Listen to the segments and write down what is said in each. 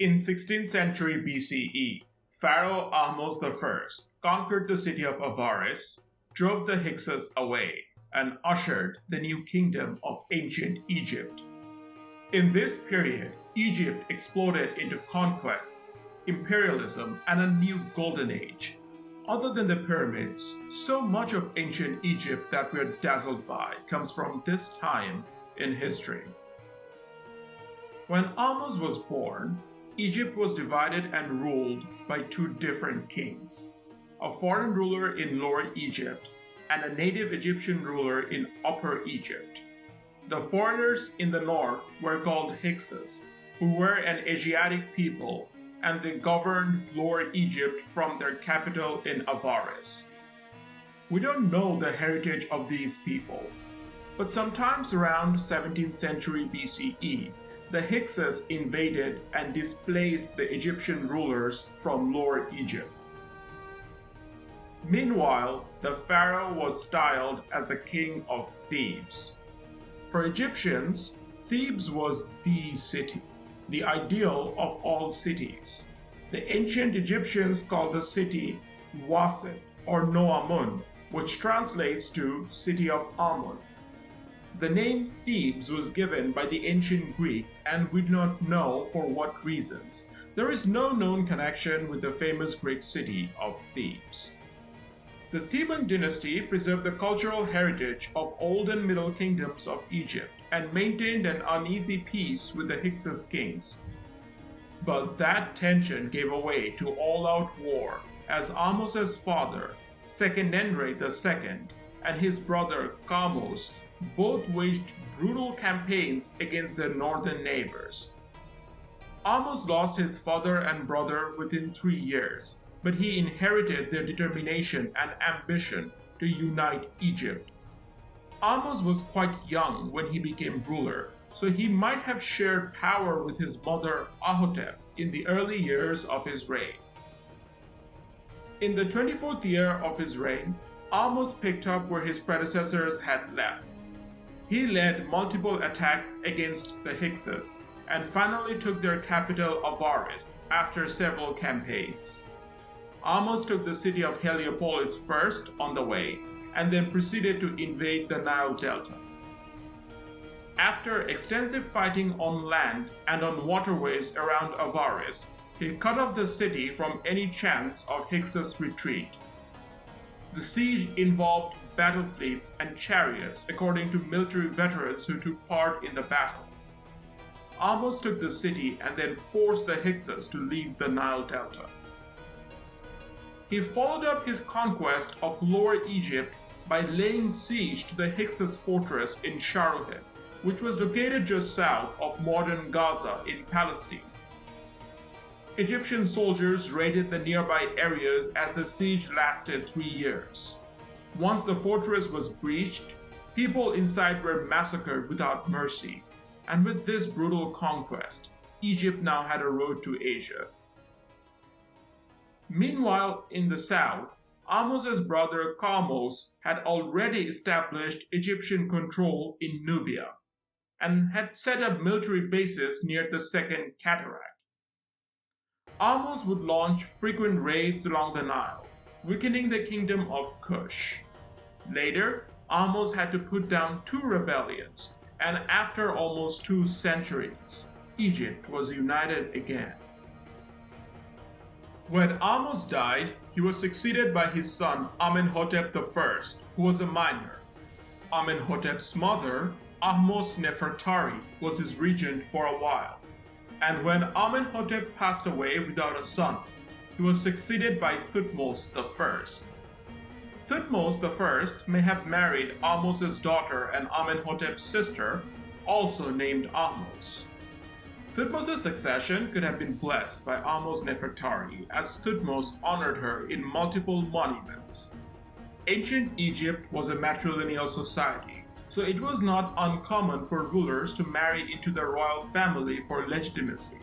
In 16th century BCE, Pharaoh Ahmose I conquered the city of Avaris, drove the Hyksos away, and ushered the new kingdom of ancient Egypt. In this period, Egypt exploded into conquests, imperialism, and a new golden age. Other than the pyramids, so much of ancient Egypt that we're dazzled by comes from this time in history. When Ahmose was born, Egypt was divided and ruled by two different kings, a foreign ruler in Lower Egypt and a native Egyptian ruler in Upper Egypt. The foreigners in the north were called Hyksos, who were an Asiatic people, and they governed Lower Egypt from their capital in Avaris. We don't know the heritage of these people, but sometimes around 17th century BCE, the Hyksos invaded and displaced the Egyptian rulers from Lower Egypt. Meanwhile, the pharaoh was styled as the king of Thebes. For Egyptians, Thebes was the city, the ideal of all cities. The ancient Egyptians called the city Waset or Noamun, which translates to City of Amun. The name Thebes was given by the ancient Greeks, and we do not know for what reasons. There is no known connection with the famous Greek city of Thebes. The Theban dynasty preserved the cultural heritage of Old and Middle Kingdoms of Egypt and maintained an uneasy peace with the Hyksos kings. But that tension gave way to all-out war as Ahmose's father, Sekenenre II, and his brother Thutmose both waged brutal campaigns against their northern neighbors. Ahmose lost his father and brother within 3 years, but he inherited their determination and ambition to unite Egypt. Ahmose was quite young when he became ruler, so he might have shared power with his mother Amenhotep in the early years of his reign. In the 24th year of his reign, Ahmose picked up where his predecessors had left. He led multiple attacks against the Hyksos and finally took their capital Avaris after several campaigns. Ahmose took the city of Heliopolis first on the way and then proceeded to invade the Nile Delta. After extensive fighting on land and on waterways around Avaris, he cut off the city from any chance of Hyksos retreat. The siege involved battle fleets and chariots, according to military veterans who took part in the battle. Ahmose took the city and then forced the Hyksos to leave the Nile Delta. He followed up his conquest of Lower Egypt by laying siege to the Hyksos fortress in Sharuhen, which was located just south of modern Gaza in Palestine. Egyptian soldiers raided the nearby areas as the siege lasted 3 years. Once the fortress was breached, people inside were massacred without mercy, and with this brutal conquest, Egypt now had a road to Asia. Meanwhile, in the south, Ahmose's brother Thutmose had already established Egyptian control in Nubia and had set up military bases near the Second Cataract. Ahmose would launch frequent raids along the Nile, weakening the kingdom of Kush. Later, Ahmose had to put down 2 rebellions, and after almost 2 centuries, Egypt was united again. When Ahmose died, he was succeeded by his son Amenhotep I, who was a minor. Amenhotep's mother, Ahmose I, was his regent for a while. And when Amenhotep passed away without a son, he was succeeded by Thutmose I. Thutmose I may have married Ahmose's daughter and Amenhotep's sister, also named Ahmose. Thutmose's succession could have been blessed by Ahmose Nefertari, as Thutmose honored her in multiple monuments. Ancient Egypt was a matrilineal society, so it was not uncommon for rulers to marry into the royal family for legitimacy.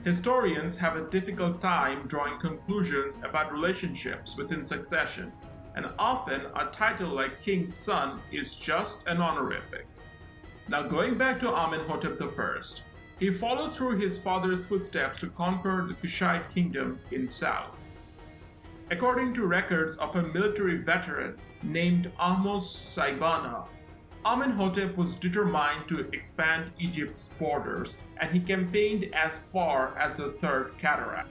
Historians have a difficult time drawing conclusions about relationships within succession, and often a title like king's son is just an honorific. Now going back to Amenhotep I, He followed through his father's footsteps to conquer the Kushite kingdom in south. According to records of a military veteran named Ahmose I, Amenhotep was determined to expand Egypt's borders, and he campaigned as far as the Third Cataract.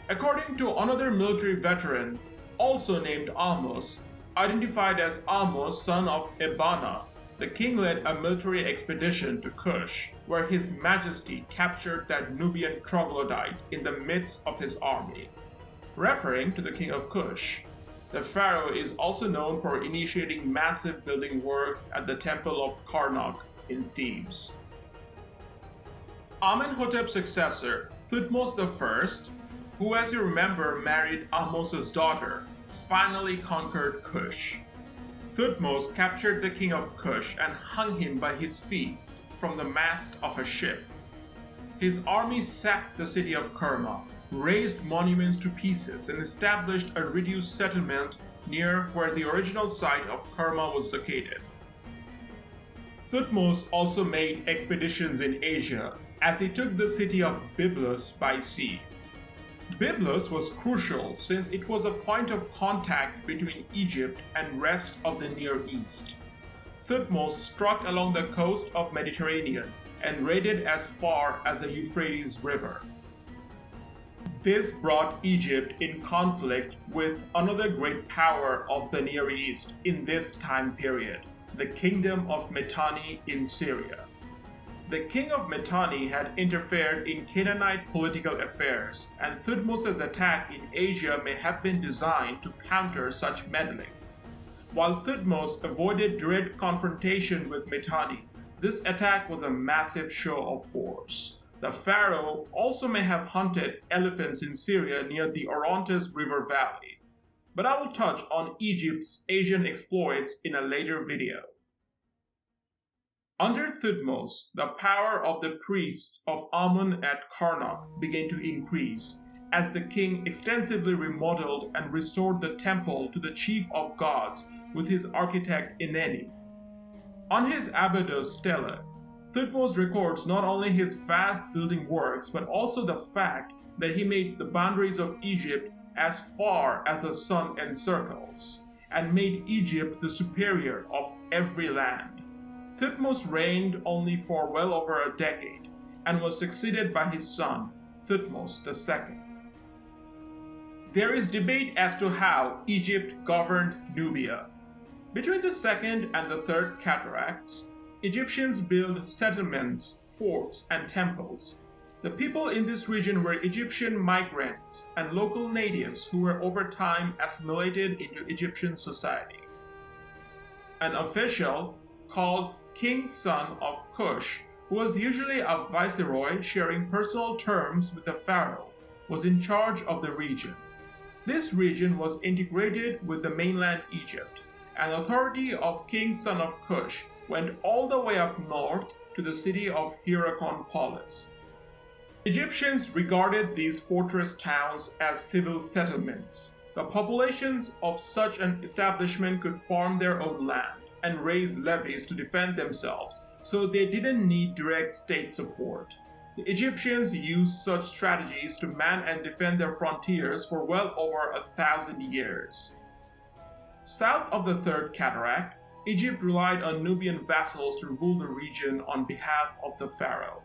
According to another military veteran, also named Ahmose, identified as Ahmose, son of Ebana, the king led a military expedition to Kush, where His Majesty captured that Nubian troglodyte in the midst of his army. Referring to the king of Kush, the pharaoh is also known for initiating massive building works at the Temple of Karnak in Thebes. Amenhotep's successor, Thutmose I, who as you remember married Ahmose's daughter, finally conquered Kush. Thutmose captured the king of Kush and hung him by his feet from the mast of a ship. His army sacked the city of Kerma, razed monuments to pieces, and established a reduced settlement near where the original site of Kerma was located. Thutmose also made expeditions in Asia, as he took the city of Byblus by sea. Byblus was crucial since it was a point of contact between Egypt and rest of the Near East. Thutmose struck along the coast of Mediterranean and raided as far as the Euphrates River. This brought Egypt in conflict with another great power of the Near East in this time period, the Kingdom of Mitanni in Syria. The king of Mitanni had interfered in Canaanite political affairs, and Thutmose's attack in Asia may have been designed to counter such meddling. While Thutmose avoided direct confrontation with Mitanni, this attack was a massive show of force. The pharaoh also may have hunted elephants in Syria near the Orontes River Valley, but I will touch on Egypt's Asian exploits in a later video. Under Thutmose, the power of the priests of Amun at Karnak began to increase, as the king extensively remodeled and restored the temple to the chief of gods with his architect Eneni. On his Abydos stele, Thutmose records not only his vast building works, but also the fact that he made the boundaries of Egypt as far as the sun encircles, and made Egypt the superior of every land. Thutmose reigned only for well over a decade, and was succeeded by his son, Thutmose II. There is debate as to how Egypt governed Nubia. Between the Second and the Third Cataracts, Egyptians built settlements, forts, and temples. The people in this region were Egyptian migrants and local natives who were over time assimilated into Egyptian society. An official called King Son of Kush, who was usually a viceroy sharing personal terms with the pharaoh, was in charge of the region. This region was integrated with the mainland Egypt, and authority of King Son of Kush went all the way up north to the city of Hierakonpolis. Egyptians regarded these fortress towns as civil settlements. The populations of such an establishment could farm their own land and raise levies to defend themselves, so they didn't need direct state support. The Egyptians used such strategies to man and defend their frontiers for well over 1,000 years. South of the Third Cataract, Egypt relied on Nubian vassals to rule the region on behalf of the pharaoh.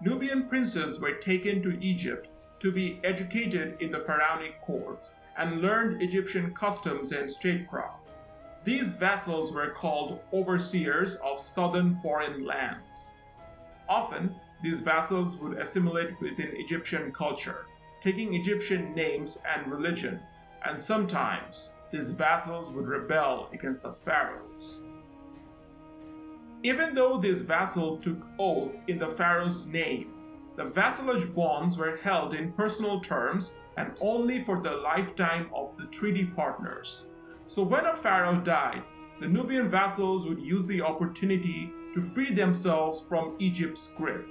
Nubian princes were taken to Egypt to be educated in the pharaonic courts and learned Egyptian customs and statecraft. These vassals were called overseers of southern foreign lands. Often, these vassals would assimilate within Egyptian culture, taking Egyptian names and religion, and sometimes these vassals would rebel against the pharaohs. Even though these vassals took oath in the pharaoh's name, the vassalage bonds were held in personal terms and only for the lifetime of the treaty partners. So when a pharaoh died, the Nubian vassals would use the opportunity to free themselves from Egypt's grip.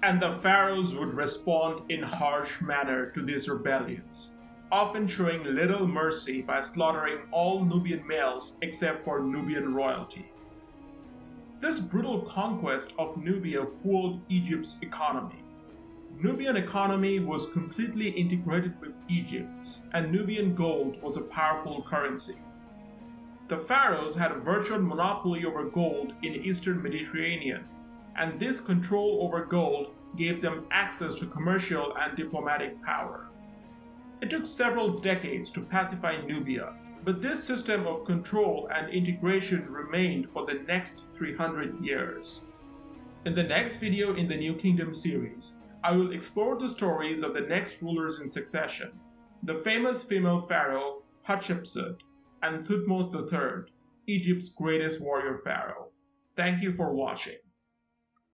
And the pharaohs would respond in harsh manner to these rebellions, often showing little mercy by slaughtering all Nubian males except for Nubian royalty. This brutal conquest of Nubia fueled Egypt's economy. Nubian economy was completely integrated with Egypt's, and Nubian gold was a powerful currency. The pharaohs had a virtual monopoly over gold in the Eastern Mediterranean, and this control over gold gave them access to commercial and diplomatic power. It took several decades to pacify Nubia, but this system of control and integration remained for the next 300 years. In the next video in the New Kingdom series, I will explore the stories of the next rulers in succession, the famous female pharaoh Hatshepsut and Thutmose III, Egypt's greatest warrior pharaoh. Thank you for watching.